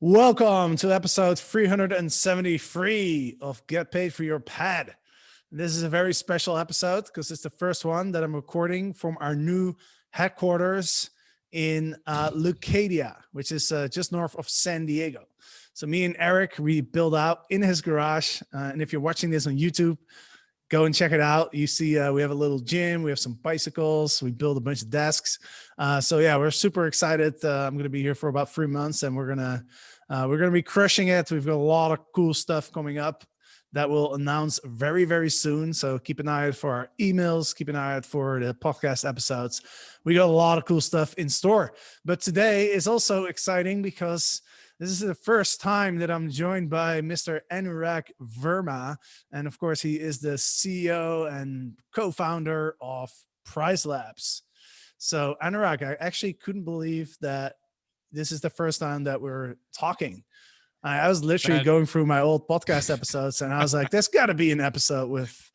Welcome to episode 373 of Get Paid for Your Pad. This is a very special episode because it's the first one that I'm recording from our new headquarters in Leucadia, which is just north of San Diego. So me and Eric, we built out in his garage. And if you're watching this on YouTube, go and check it out. You see, we have a little gym. We have some bicycles. We build a bunch of desks. So yeah, we're super excited. I'm going to be here for about 3 months, and we're gonna be crushing it. We've got a lot of cool stuff coming up that we'll announce very, very soon. So keep an eye out for our emails. Keep an eye out for the podcast episodes. We got a lot of cool stuff in store. But today is also exciting because this is the first time that I'm joined by Mr. Anurag Verma. And of course, he is the CEO and co-founder of Price Labs. So Anurag, I actually couldn't believe that this is the first time that we're talking. I was literally going through my old podcast episodes, and I was like, "There's got to be an episode with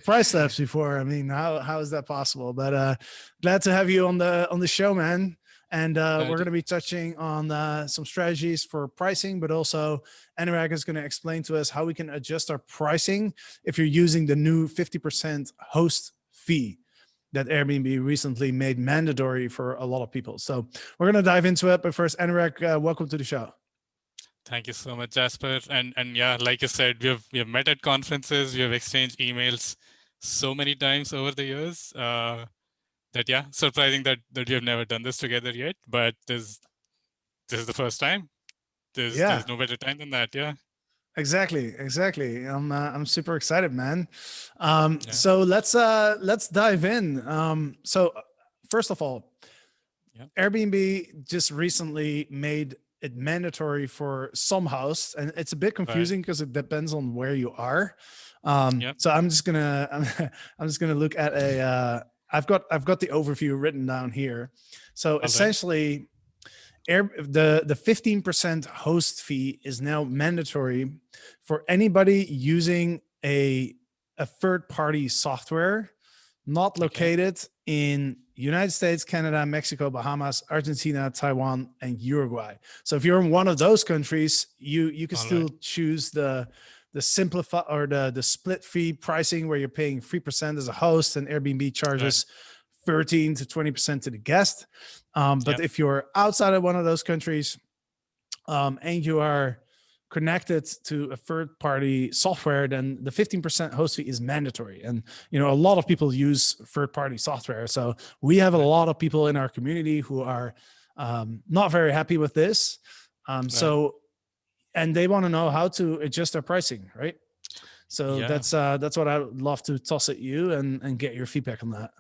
Price Labs before." I mean, how is that possible? But glad to have you on the show, man. And we're going to be touching on some strategies for pricing, but also Anurag is going to explain to us how we can adjust our pricing if you're using the new 50% host fee that Airbnb recently made mandatory for a lot of people. So we're going to dive into it. But first, Anurag, welcome to the show. Thank you so much, Jasper. And yeah, like you said, we have met at conferences, we have exchanged emails so many times over the years that yeah, surprising that we have never done this together yet. But this is the first time. There's no better time than that. Yeah. Exactly. I'm super excited, man. So let's dive in. So first of all, Airbnb just recently made it mandatory for some hosts, and it's a bit confusing because it depends on where you are. So I'm just gonna look at a. I've got the overview written down here. So essentially, the 15% host fee is now mandatory for anybody using a third-party software not located in United States, Canada, Mexico, Bahamas, Argentina, Taiwan, and Uruguay. So if you're in one of those countries, you can still choose the simplify or the split fee pricing where you're paying 3% as a host and Airbnb charges 13 to 20% to the guest. But if you're outside of one of those countries and you are connected to a third-party software, then the 15% host fee is mandatory. And a lot of people use third-party software. So we have a lot of people in our community who are not very happy with this. And they want to know how to adjust their pricing, right? So that's what I would love to toss at you and get your feedback on that.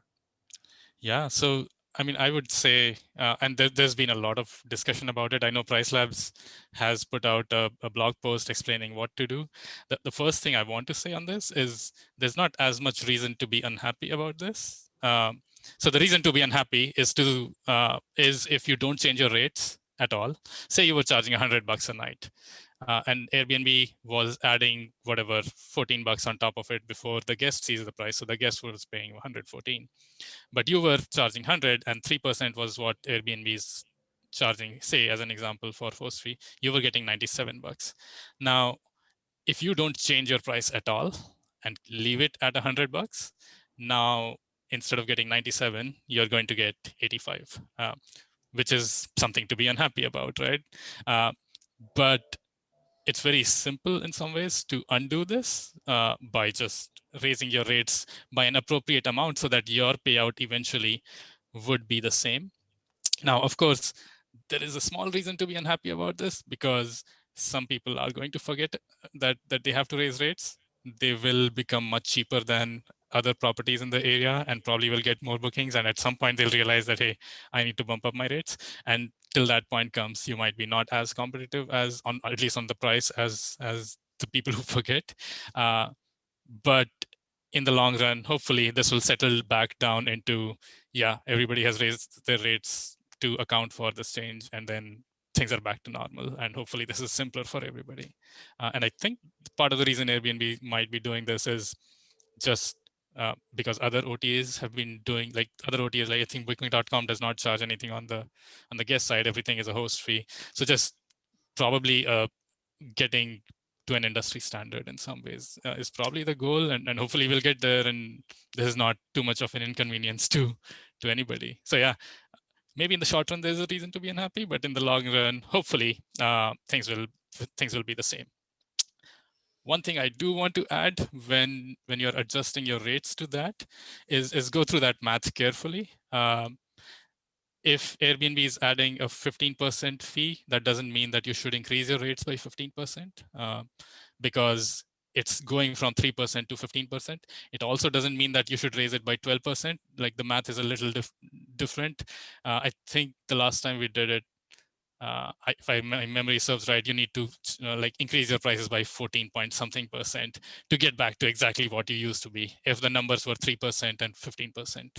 Yeah. So I mean, I would say, and there's been a lot of discussion about it. I know Price Labs has put out a blog post explaining what to do. The first thing I want to say on this is there's not as much reason to be unhappy about this. So the reason to be unhappy is if you don't change your rates at all. Say you were charging $100 a night. And Airbnb was adding whatever $14 on top of it before the guest sees the price. So the guest was paying $114, but you were charging 100, and 3% was what Airbnb is charging. Say, as an example, for host fee, you were getting $97. Now, if you don't change your price at all and leave it at $100, now instead of getting 97, you're going to get 85, which is something to be unhappy about, right? But it's very simple in some ways to undo this by just raising your rates by an appropriate amount so that your payout eventually would be the same. Now, of course, there is a small reason to be unhappy about this because some people are going to forget that they have to raise rates. They will become much cheaper than other properties in the area and probably will get more bookings. And at some point they'll realize that, hey, I need to bump up my rates. And till that point comes, you might be not as competitive as at least on the price as the people who forget. But in the long run, hopefully this will settle back down into, everybody has raised their rates to account for this change, and then things are back to normal. And hopefully this is simpler for everybody. And I think part of the reason Airbnb might be doing this is just because other OTAs have been doing, like other OTAs, like I think Booking.com does not charge anything on the guest side. Everything is a host fee. So just probably getting to an industry standard in some ways is probably the goal, and hopefully we'll get there, and this is not too much of an inconvenience to anybody. So yeah, maybe in the short run there's a reason to be unhappy, but in the long run, hopefully things will be the same. One thing I do want to add when you're adjusting your rates to that is go through that math carefully. If Airbnb is adding a 15% fee, that doesn't mean that you should increase your rates by 15%, because it's going from 3% to 15%. It also doesn't mean that you should raise it by 12%. Like, the math is a little different. I think the last time we did it, if my memory serves right, you need to like increase your prices by 14 point something% to get back to exactly what you used to be if the numbers were 3% and 15%.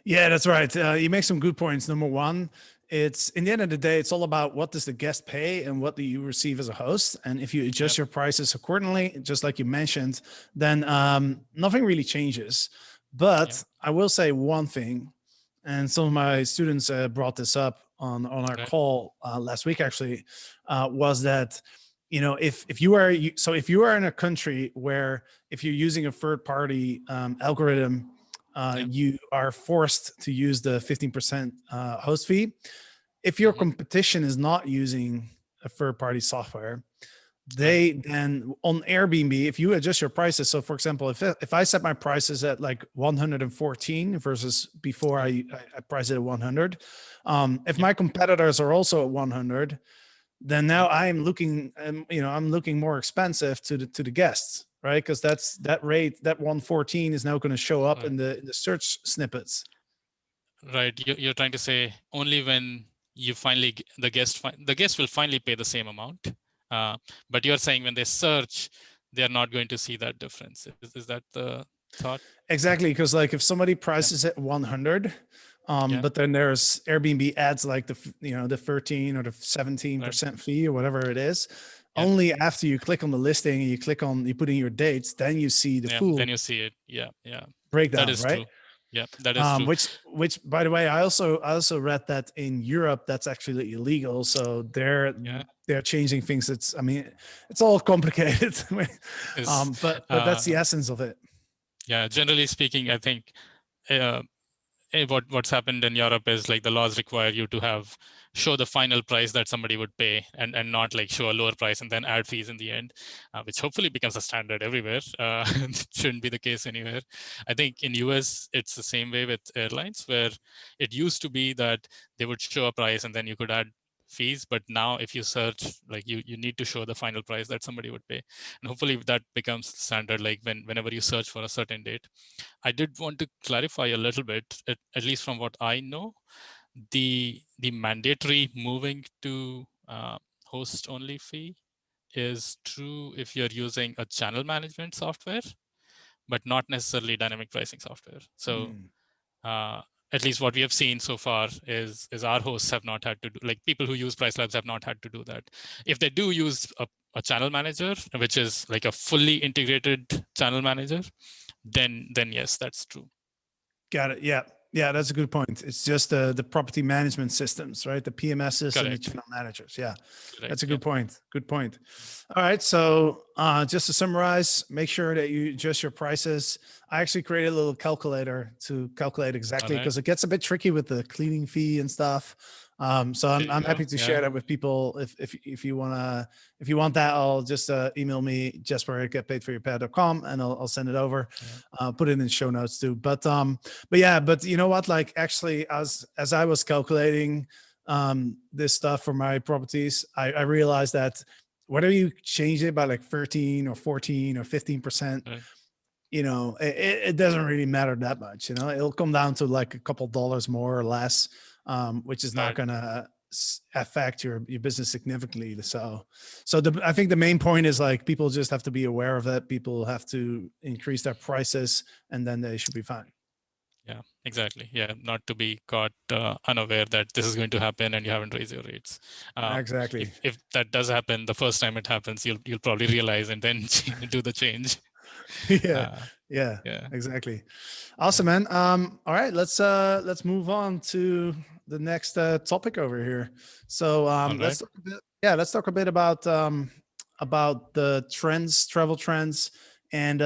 Yeah, that's right. You make some good points. Number one, it's in the end of the day, it's all about what does the guest pay and what do you receive as a host. And if you adjust your prices accordingly, just like you mentioned, then nothing really changes. But I will say one thing, and some of my students brought this up on our call last week, actually, was that, you know, if you are in a country where if you're using a third party algorithm, you are forced to use the 15% host fee. If your competition is not using a third-party software, they then on Airbnb, if you adjust your prices. So, for example, if I set my prices at like 114 versus before I price it at 100, if my competitors are also at 100, then now I'm looking, I'm looking more expensive to the guests. Right, because that rate, that 114 is now going to show up in the search snippets. Right, you're trying to say only when you finally the guest will finally pay the same amount, but you're saying when they search, they're not going to see that difference. Is that the thought? Exactly, because like if somebody prices at 100, but then there's Airbnb adds like the 13 or the 17% fee or whatever it is. Only after you click on the listing and you put in your dates, then you see the full. Then you see it. Yeah. Breakdown. That is right? True. Yeah, that is true. Which, by the way, I also read that in Europe that's actually illegal. So they're changing things. It's all complicated. But that's the essence of it. Yeah, generally speaking, I think what's happened in Europe is like the laws require you to show the final price that somebody would pay, and not like show a lower price and then add fees in the end, which hopefully becomes a standard everywhere. Shouldn't be the case anywhere. I think in US it's the same way with airlines, where it used to be that they would show a price and then you could add fees, but now if you search, like you need to show the final price that somebody would pay, and hopefully that becomes standard, like whenever you search for a certain date. I did want to clarify a little bit, at least from what I know, the mandatory moving to host only fee is true if you're using a channel management software, but not necessarily dynamic pricing software. So at least what we have seen so far is our hosts have not had to do, like people who use Price Labs have not had to do that. If they do use a channel manager, which is like a fully integrated channel manager, then yes, that's true. Got it. Yeah, that's a good point. It's just the property management systems, right? The PMSs. Correct. And the channel managers. Yeah, correct. That's a good point. Good point. All right. So just to summarize, make sure that you adjust your prices. I actually created a little calculator to calculate exactly, because it gets a bit tricky with the cleaning fee and stuff. So I'm happy to share that with people. If you want that, I'll just email me, Jesper@getpaidforyourpad.com, and I'll send it over. Put it in the show notes too. But you know what? Like actually, as I was calculating this stuff for my properties, I realized that whether you change it by like 13 or 14 or 15%, it doesn't really matter that much. It'll come down to like a couple dollars more or less, which is not going to affect your business significantly. So I think the main point is like people just have to be aware of that. People have to increase their prices, and then they should be fine. Yeah, exactly. Yeah, not to be caught unaware that this is going to happen and you haven't raised your rates. Exactly. If that does happen, the first time it happens, you'll probably realize and then do the change. Yeah, uh, yeah, yeah, exactly. yeah. Awesome, man. All right, let's move on to the next topic over here. So All right. let's talk a bit. Yeah, let's talk a bit about the trends, travel trends, and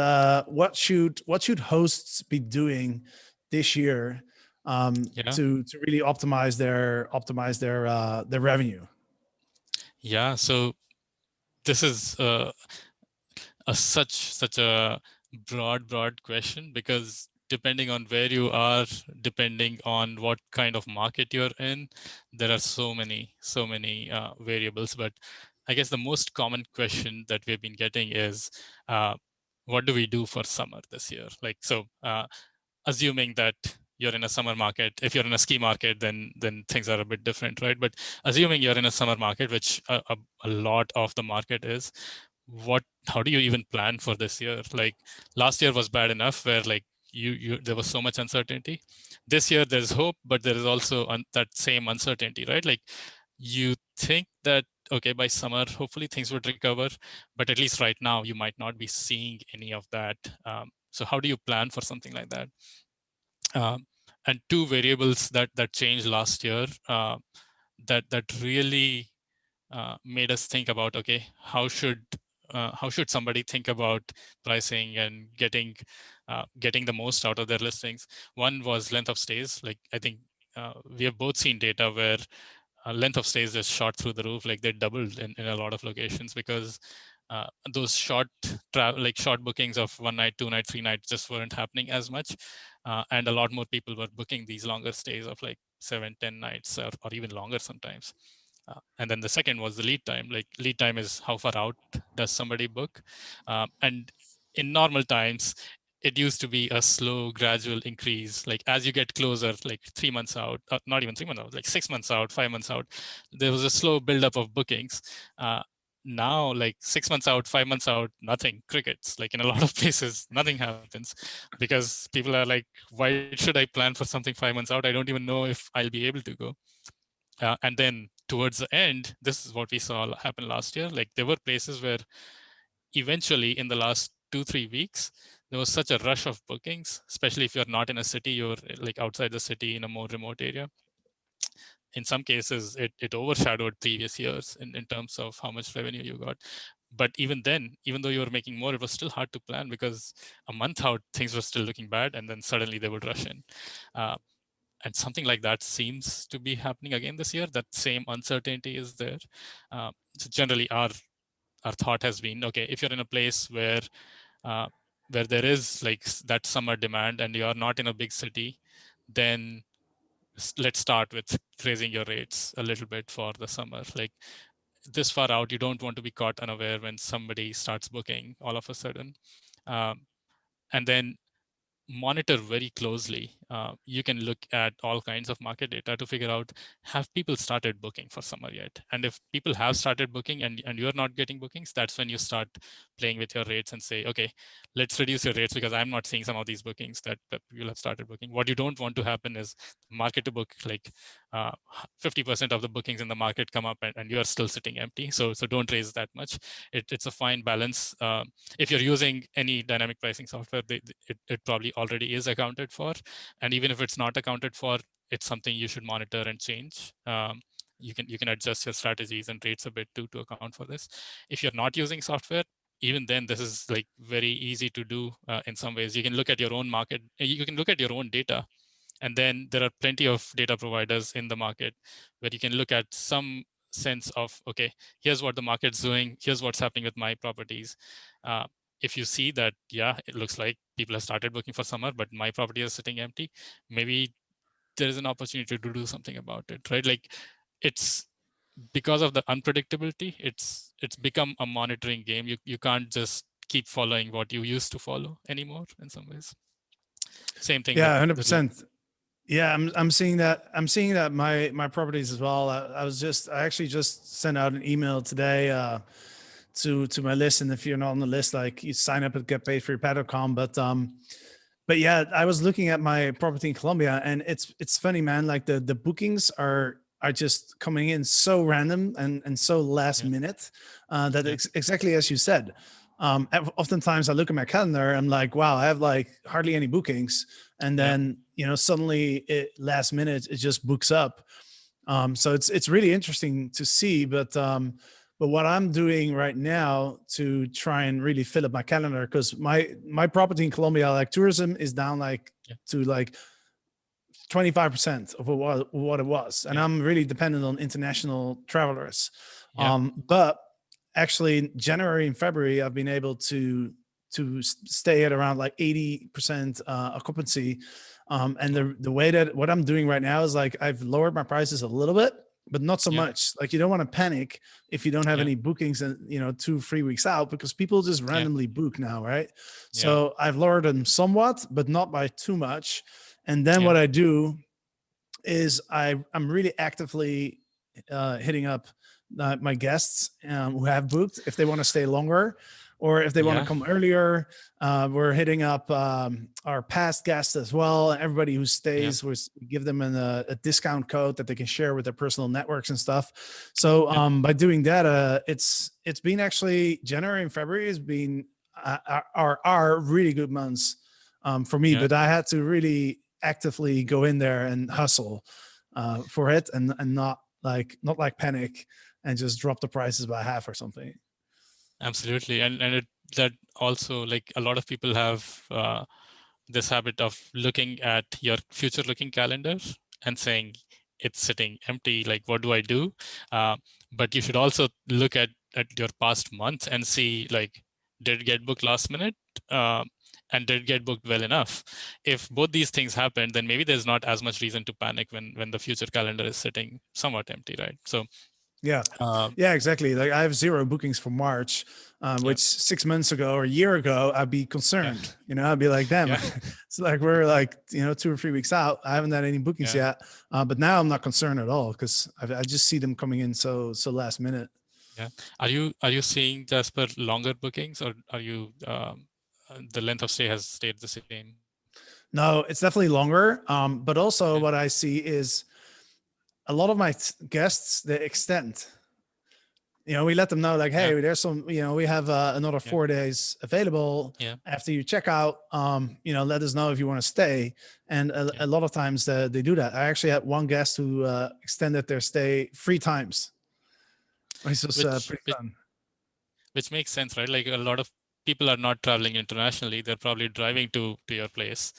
what should hosts be doing this year Yeah. to really optimize their revenue. Yeah. So this is such a broad question, because depending on where you are, depending on what kind of market you're in, there are so many variables. But I guess the most common question that we've been getting is, what do we do for summer this year? Like, so assuming that you're in a summer market. If you're in a ski market, then things are a bit different, right? But assuming you're in a summer market, which a lot of the market is, how do you even plan for this year? Like, last year was bad enough where, like, you there was so much uncertainty. This year there's hope, but there is also that same uncertainty, right? Like, you think that, okay, by summer hopefully things would recover, but at least right now you might not be seeing any of that. So how do you plan for something like that? And two variables that changed last year, that really made us think about, okay, how should somebody think about pricing and getting the most out of their listings? One was length of stays. Like, I think we have both seen data where length of stays just shot through the roof. Like, they doubled in a lot of locations, because those short bookings of 1 night, 2 night, 3 nights just weren't happening as much, and a lot more people were booking these longer stays of like 7-10 nights, or even longer sometimes. And then the second was the lead time. Like, lead time is how far out does somebody book, and in normal times it used to be a slow, gradual increase. Like, as you get closer, like 3 months out, not even 3 months out, like 6 months out, 5 months out, there was a slow buildup of bookings. Now, like 6 months out, 5 months out, nothing, crickets. Like, in a lot of places, nothing happens, because people are like, why should I plan for something 5 months out? I don't even know if I'll be able to go. And then towards the end, this is what we saw happen last year. Like, there were places where eventually in the last 2-3 weeks, there was such a rush of bookings, especially if you're not in a city, you're like outside the city in a more remote area. In some cases, it overshadowed previous years in terms of how much revenue you got. But even then, even though you were making more, it was still hard to plan, because a month out, things were still looking bad, and then suddenly they would rush in. And something like that seems to be happening again this year. That same uncertainty is there. So generally, our thought has been, okay, if you're in a place uh, where there is like that summer demand and you are not in a big city, then let's start with raising your rates a little bit for the summer. Like, this far out, you don't want to be caught unaware when somebody starts booking all of a sudden. And then monitor very closely. You can look at all kinds of market data to figure out, have people started booking for summer yet? And if people have started booking and you're not getting bookings, that's when you start playing with your rates and say, okay, let's reduce your rates, because I'm not seeing some of these bookings that people have started booking. What you don't want to happen is market to book, like 50% of the bookings in the market come up and you're still sitting empty. So don't raise that much. It's a fine balance. If you're using any dynamic pricing software, it probably already is accounted for. And even if it's not accounted for, it's something you should monitor and change. You can adjust your strategies and rates a bit to account for this. If you're not using software, even then, this is like very easy to do in some ways. You can look at your own market. You can look at your own data. And then there are plenty of data providers in the market where you can look at some sense of, okay, here's what the market's doing, here's what's happening with my properties. If you see that, yeah, it looks like people have started booking for summer, but my property is sitting empty, maybe there is an opportunity to do something about it, right? Like, it's because of the unpredictability, it's become a monitoring game. You can't just keep following what you used to follow anymore in some ways. Same thing with Yeah, hundred the percent. Yeah, I'm seeing that. I'm seeing that my properties as well. I actually just sent out an email today to my list, and if you're not on the list, like, you sign up at getpaidforyourpad.com. But yeah, I was looking at my property in Colombia, and it's funny, man. Like, the bookings are just coming in so random and so last yeah minute that yeah exactly as you said. oftentimes I look at my calendar, I'm like, wow, I have like hardly any bookings, and Yeah. then suddenly last minute it just books up. So it's really interesting to see, but what I'm doing right now to try and really fill up my calendar, because my property in Colombia, like tourism, is down like Yeah. to like 25% of what it was, and Yeah. I'm really dependent on international travelers. Yeah. But actually, January and February, I've been able to stay at around like 80% occupancy. And Oh, the way that what I'm doing right now is like I've lowered my prices a little bit, but not so yeah. much. Like you don't want to panic if you don't have Yeah. any bookings and 2-3 weeks out, because people just Yeah. randomly book now, right? Yeah. So I've lowered them somewhat, but not by too much. And then Yeah. what I do is I'm really actively hitting up my guests who have booked if they want to stay longer or if they want to Yeah. come earlier. We're hitting up our past guests as well. Everybody who Yeah. stays, we give them a discount code that they can share with their personal networks and stuff. So Yeah. by doing that, it's been actually January and February has been are really good months for me. Yeah. But I had to really actively go in there and hustle for it, and not like panic and just drop the prices by half or something. Absolutely. And that also, like, a lot of people have this habit of looking at your future looking calendar and saying it's sitting empty, like what do I do? But you should also look at your past month and see, like, did it get booked last minute, and did it get booked well enough? If both these things happen, then maybe there's not as much reason to panic when the future calendar is sitting somewhat empty, right? So Yeah, um, yeah, exactly. Like I have 0 bookings for March, yeah. which 6 months ago or a year ago I'd be Yeah. concerned. I'd be like, damn, Yeah. it's like we're like 2 or 3 weeks out. I haven't had any bookings Yeah. yet, but now I'm not concerned at all because I just see them coming in so last minute. Yeah. Are you seeing, Jasper, longer bookings, or are you the length of stay has stayed the same? No, it's definitely longer. But also Okay. what I see is a lot of my guests, they extend. We let them know like, Yeah. hey, there's some, we have another Yeah. 4 days available Yeah. after you check out. Let us know if you want to stay. And Yeah. a lot of times they do that. I actually had one guest who extended their stay 3 times, which was Which pretty which fun. which makes sense, right? Like, a lot of people are not traveling internationally; they're probably driving to your place.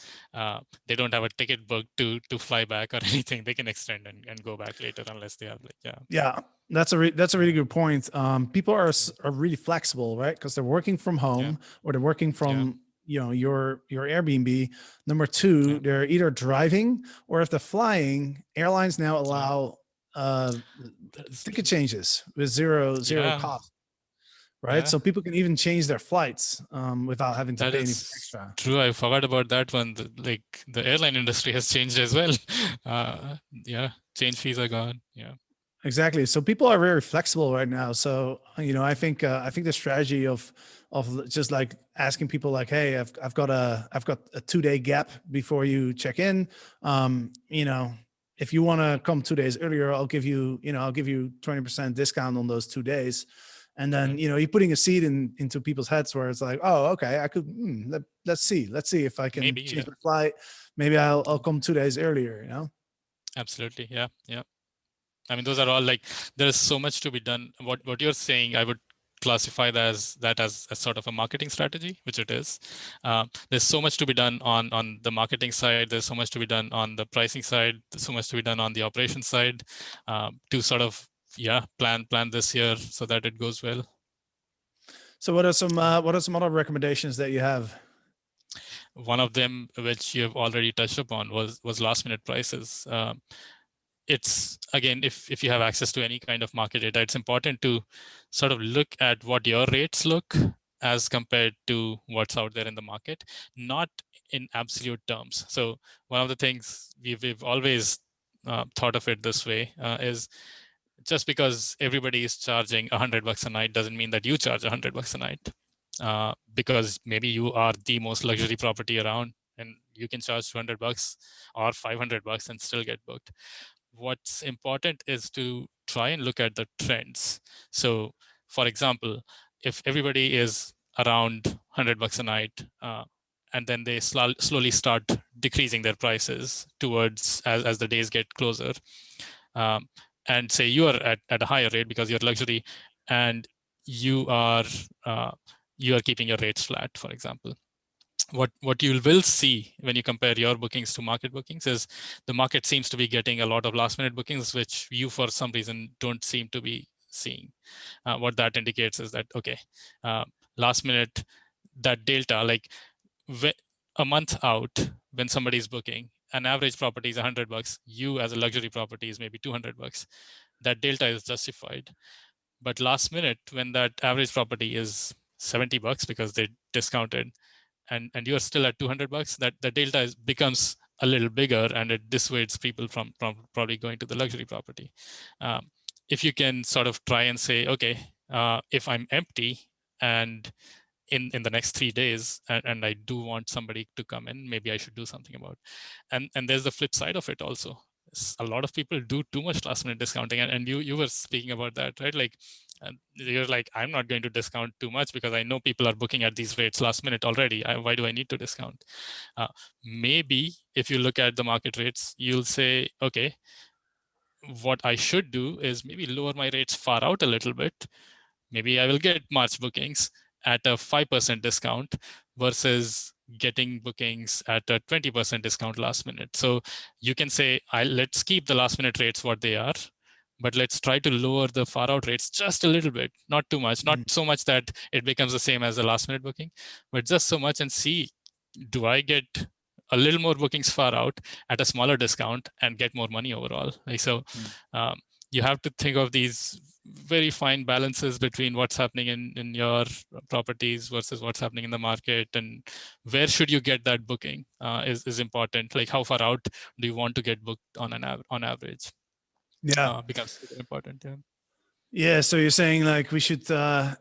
They don't have a ticket booked to fly back or anything. They can extend and go back later unless they have, like, yeah. Yeah, that's a really Yeah. good point. People Yeah. are really flexible, right? Because they're working from Yeah. home or they're working Yeah. from your Airbnb. Number Yeah. two, they're either driving or if they're flying, airlines now Yeah. allow uh, That's ticket true. changes with zero Yeah. cost, right? Yeah. So people can even change their flights without having to That pay anything is extra. true. I forgot about that one. Like, the airline industry has changed as well. Yeah, change fees are gone. Yeah. Exactly. So people are very flexible right now. So I think the strategy of just like asking people like, hey, I've got a 2-day gap before you check in. If you want to come 2 days earlier, I'll give you 20% discount on those 2 days. And Yeah. then you're putting a seed into people's heads where it's like, oh, okay, I could let's see if I can Maybe. change Yeah. my flight. Maybe I'll come 2 days earlier. Absolutely. Yeah. Yeah. I mean, those are all, like, there's so much to be done. What you're saying, I would classify that as a sort of a marketing strategy, which it is. There's so much to be done on the marketing side. There's so much to be done on the pricing side. There's so much to be done on the operations side, to sort of, yeah, plan this year so that it goes well. So what are some other recommendations that you have? One of them, which you have already touched upon, was last minute prices. It's, again, if you have access to any kind of market data, it's important to sort of look at what your rates look as compared to what's out there in the market, not in absolute terms. So one of the things we've always thought of it this way, is just because everybody is charging $100 a night doesn't mean that you charge $100 a night, because maybe you are the most luxury property around and you can charge $200 or $500 and still get booked. What's important is to try and look at the trends. So, for example, if everybody is around $100 a night, and then they slowly start decreasing their prices towards as the days get closer. And say you are at a higher rate because you're luxury, and you are keeping your rates flat, for example. What you will see when you compare your bookings to market bookings is the market seems to be getting a lot of last minute bookings, which you for some reason don't seem to be seeing. What that indicates is that, okay, last minute, that delta, like a month out when somebody's booking, an average property is $100, you as a luxury property is maybe $200. That delta is justified. But last minute, when that average property is $70 because they discounted, and you're still at $200, that the delta becomes a little bigger, and it dissuades people from probably going to the luxury property. If you can sort of try and say, okay, if I'm empty and in the next 3 days, and I do want somebody to come in, maybe I should do something about it. And there's the flip side of it also. A lot of people do too much last minute discounting, and you were speaking about that, right? Like, you're like, I'm not going to discount too much because I know people are booking at these rates last minute already. Why do I need to discount? Maybe if you look at the market rates, you'll say, okay, what I should do is maybe lower my rates far out a little bit. Maybe I will get March bookings at a 5% discount versus getting bookings at a 20% discount last minute. So you can say, let's keep the last minute rates what they are, but let's try to lower the far out rates just a little bit, not too much, not so much that it becomes the same as the last minute booking, but just so much, and see, do I get a little more bookings far out at a smaller discount and get more money overall? Like, so you have to think of these very fine balances between what's happening in your properties versus what's happening in the market, and where should you get that booking is important. Like, how far out do you want to get booked on average? Yeah. Becomes super important. Yeah. Yeah, so you're saying like we should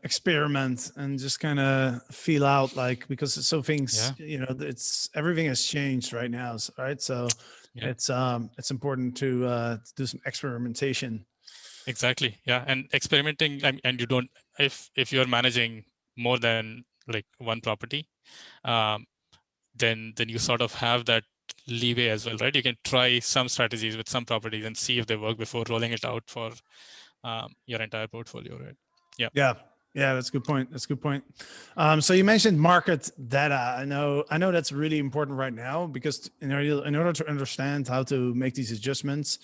experiment and just kind of feel out, like, because so things, it's everything has changed right now, right? So it's important to do some experimentation. Exactly. Yeah, and experimenting, and you don't, if you're managing more than like one property, then you sort of have that leeway as well, right? You can try some strategies with some properties and see if they work before rolling it out for your entire portfolio, right? Yeah. Yeah, that's a good point. That's a good point. So you mentioned market data. I know that's really important right now, because in order to understand how to make these adjustments,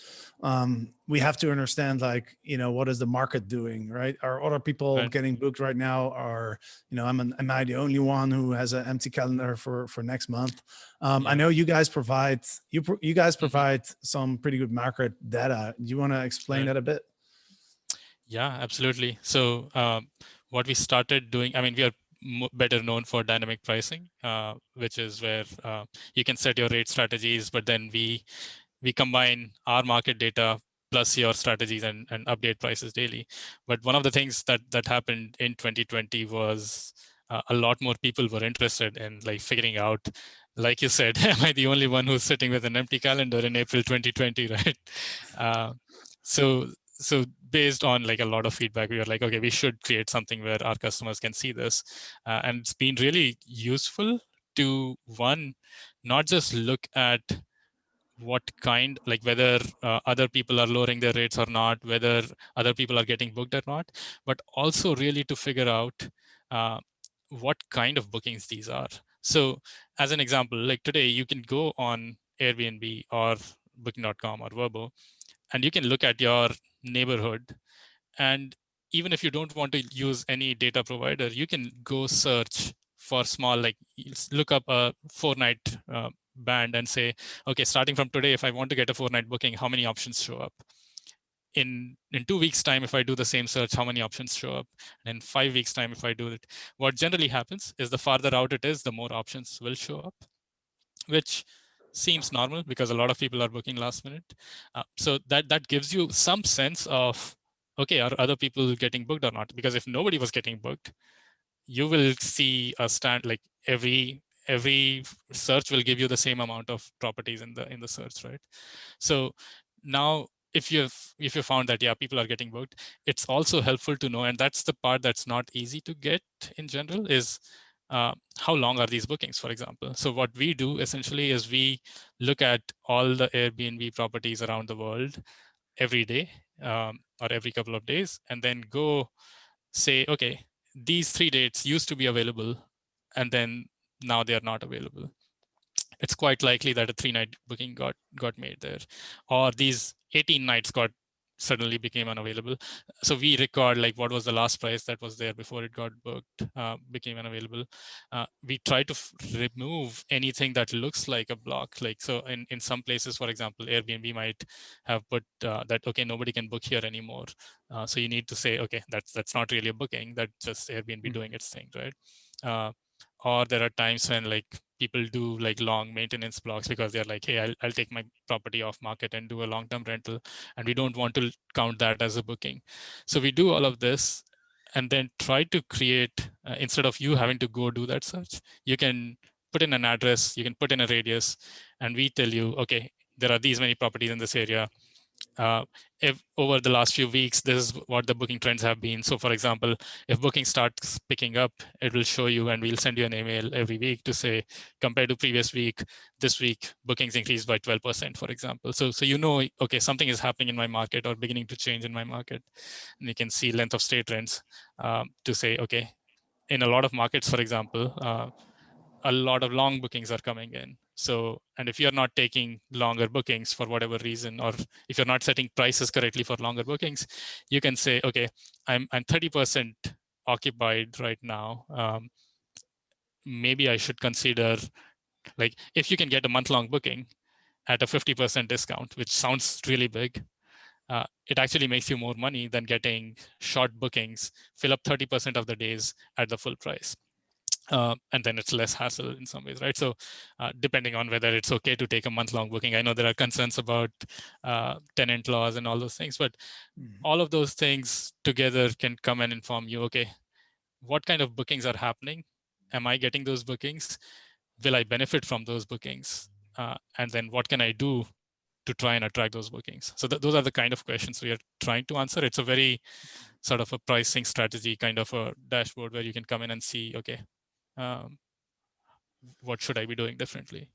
we have to understand, like, what is the market doing, right? Are other people getting booked right now? Or, am I the only one who has an empty calendar for next month? I know you guys provide some pretty good market data. Do you want to explain that a bit? Yeah, absolutely. So what we started doing, I mean, we are better known for dynamic pricing, which is where you can set your rate strategies, but then we combine our market data plus your strategies and update prices daily. But one of the things that happened in 2020 was a lot more people were interested in, like, figuring out, like you said, am I the only one who's sitting with an empty calendar in April 2020, right? So based on like a lot of feedback, we were like, okay, we should create something where our customers can see this. And it's been really useful to, one, not just look at what kind, like whether other people are lowering their rates or not, whether other people are getting booked or not, but also really to figure out what kind of bookings these are. So as an example, like today, you can go on Airbnb or booking.com or Vrbo, and you can look at your neighborhood. And even if you don't want to use any data provider, you can go search for small, like look up a 4-night band and say, okay, starting from today, if I want to get a 4-night booking, how many options show up? In 2 weeks time, if I do the same search, how many options show up? And in 5 weeks time, if I do it, what generally happens is the farther out it is, the more options will show up, which seems normal because a lot of people are booking last minute. So that gives you some sense of, okay, are other people getting booked or not? Because if nobody was getting booked, you will see a stand, like every search will give you the same amount of properties in the search, right? So now if you found that, yeah, people are getting booked, it's also helpful to know, and that's the part that's not easy to get in general, is how long are these bookings, for example. So what we do essentially is we look at all the Airbnb properties around the world every day, or every couple of days, and then go say, okay, these 3 dates used to be available, and then now they are not available. It's quite likely that a 3-night booking got made there, or these 18 nights suddenly became unavailable. So we record like what was the last price that was there before it got booked, became unavailable. We try to remove anything that looks like a block. Like, so in some places, for example, Airbnb might have put that, okay, nobody can book here anymore. So you need to say, okay, that's not really a booking, that's just Airbnb doing its thing, right? Or there are times when like people do like long maintenance blocks because they're like, hey, I'll take my property off market and do a long-term rental, and we don't want to count that as a booking. So we do all of this and then try to create, instead of you having to go do that search, you can put in an address, you can put in a radius, and we tell you, okay, there are these many properties in this area. If over the last few weeks, this is what the booking trends have been. So for example, if booking starts picking up, it will show you, and we'll send you an email every week to say, compared to previous week, this week bookings increased by 12%, for example. So you know, okay, something is happening in my market or beginning to change in my market. And you can see length of stay trends to say, okay, in a lot of markets, for example, a lot of long bookings are coming in. So, and if you're not taking longer bookings for whatever reason, or if you're not setting prices correctly for longer bookings, you can say, okay, I'm 30% occupied right now. Maybe I should consider, like, if you can get a month-long booking at a 50% discount, which sounds really big, it actually makes you more money than getting short bookings, fill up 30% of the days at the full price. And then it's less hassle in some ways, right? So depending on whether it's okay to take a month-long booking. I know there are concerns about tenant laws and all those things, but all of those things together can come and inform you, okay, what kind of bookings are happening? Am I getting those bookings? Will I benefit from those bookings? And then what can I do to try and attract those bookings? So those are the kind of questions we are trying to answer. It's a very sort of a pricing strategy kind of a dashboard where you can come in and see, okay, um, what should I be doing differently?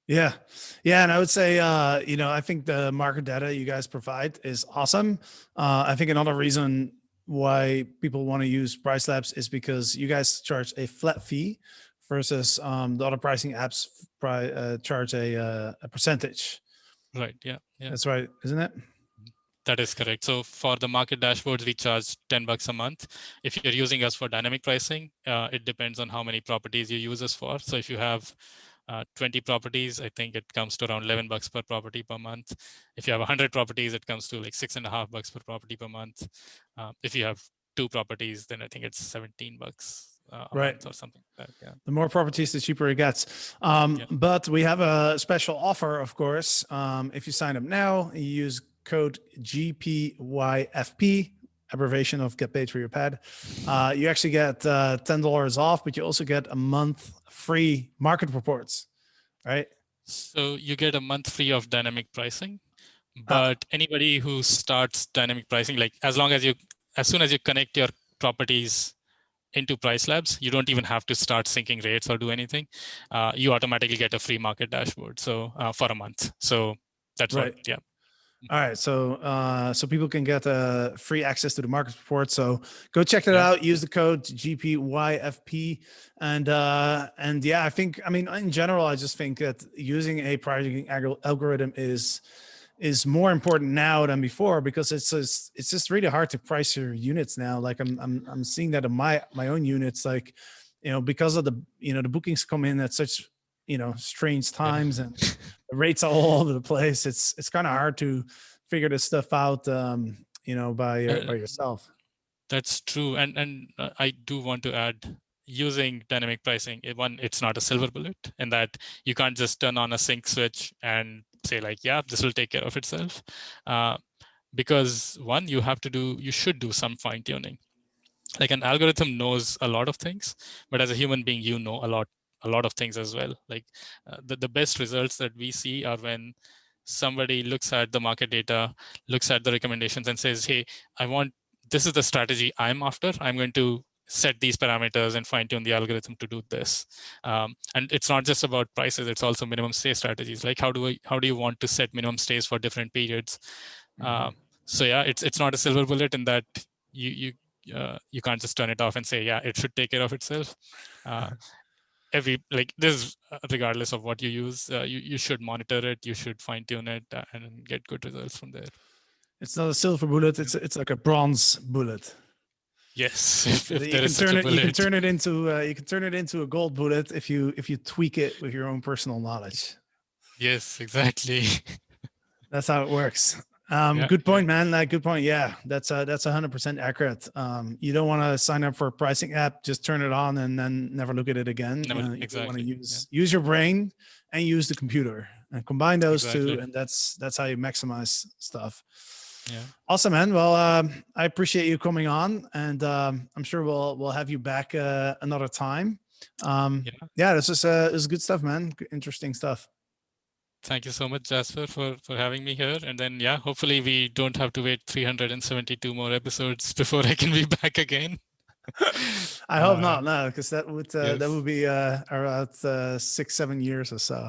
Yeah. And I would say, I think the market data you guys provide is awesome. I think another reason why people want to use Price Labs is because you guys charge a flat fee versus the other pricing apps charge a percentage. Right. Yeah. That's right, isn't it? That is correct. So for the market dashboards, we charge $10 a month. If you're using us for dynamic pricing, it depends on how many properties you use us for. So if you have 20 properties, I think it comes to around $11 per property per month. If you have 100 properties, it comes to like $6.50 per property per month. If you have 2 properties, then I think it's $17 a Right. month or something like that. Yeah. The more properties, the cheaper it gets. Yeah. But we have a special offer, of course. If you sign up now, you use code GPYFP, abbreviation of Get Paid for Your Pad. You actually get $10 off, but you also get a month free market reports, right? So you get a month free of dynamic pricing, but anybody who starts dynamic pricing, like as soon as you connect your properties into Price Labs, you don't even have to start syncing rates or do anything. You automatically get a free market dashboard. So for a month. So that's right. what, yeah. All right, so people can get free access to the market report. So go check that out. Use the code GPYFP, and yeah, I mean, in general, I just think that using a pricing algorithm is more important now than before, because it's just really hard to price your units now. Like I'm seeing that in my own units, like, because of the the bookings come in at such strange times, and the rates are all over the place. It's kind of hard to figure this stuff out, by yourself. That's true, and I do want to add, using dynamic pricing, it's not a silver bullet, in that you can't just turn on a sync switch and say like, yeah, this will take care of itself, because one, you should do some fine tuning. Like an algorithm knows a lot of things, but as a human being, a lot of things as well. Like the best results that we see are when somebody looks at the market data, looks at the recommendations and says, hey, this is the strategy I'm after. I'm going to set these parameters and fine tune the algorithm to do this. And it's not just about prices, it's also minimum stay strategies. Like how do you want to set minimum stays for different periods? So yeah, it's not a silver bullet in that you can't just turn it off and say, yeah, it should take care of itself. Regardless of what you use, you should monitor it, you should fine tune it, and get good results from there. It's not a silver bullet, it's like a bronze bullet. Yes, if you there can is such a bullet. You can turn it into a gold bullet if you tweak it with your own personal knowledge. Yes, exactly. That's how it works. Good point, man. Good point. Yeah, that's 100% accurate. You don't want to sign up for a pricing app, just turn it on and then never look at it again. Exactly. You want to use your brain and use the computer and combine those two, and that's how you maximize stuff. Yeah. Awesome, man. Well, I appreciate you coming on, and I'm sure we'll have you back another time. This is good stuff, man. Interesting stuff. Thank you so much, Jasper, for having me here. And then, hopefully we don't have to wait 372 more episodes before I can be back again. I hope not, no, because that would be around 6-7 years or so.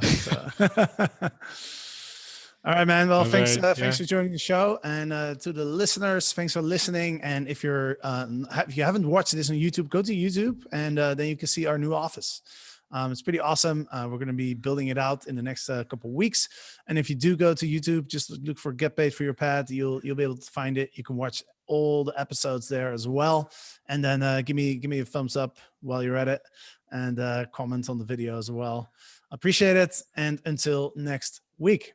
All right, man. Well, thanks for joining the show, and to the listeners, thanks for listening. And if you haven't watched this on YouTube, go to YouTube, and then you can see our new office. It's pretty awesome. We're going to be building it out in the next couple of weeks. And if you do go to YouTube, just look for Get Paid for Your Pad. You'll be able to find it. You can watch all the episodes there as well. And then give me a thumbs up while you're at it, and comment on the video as well. Appreciate it. And until next week.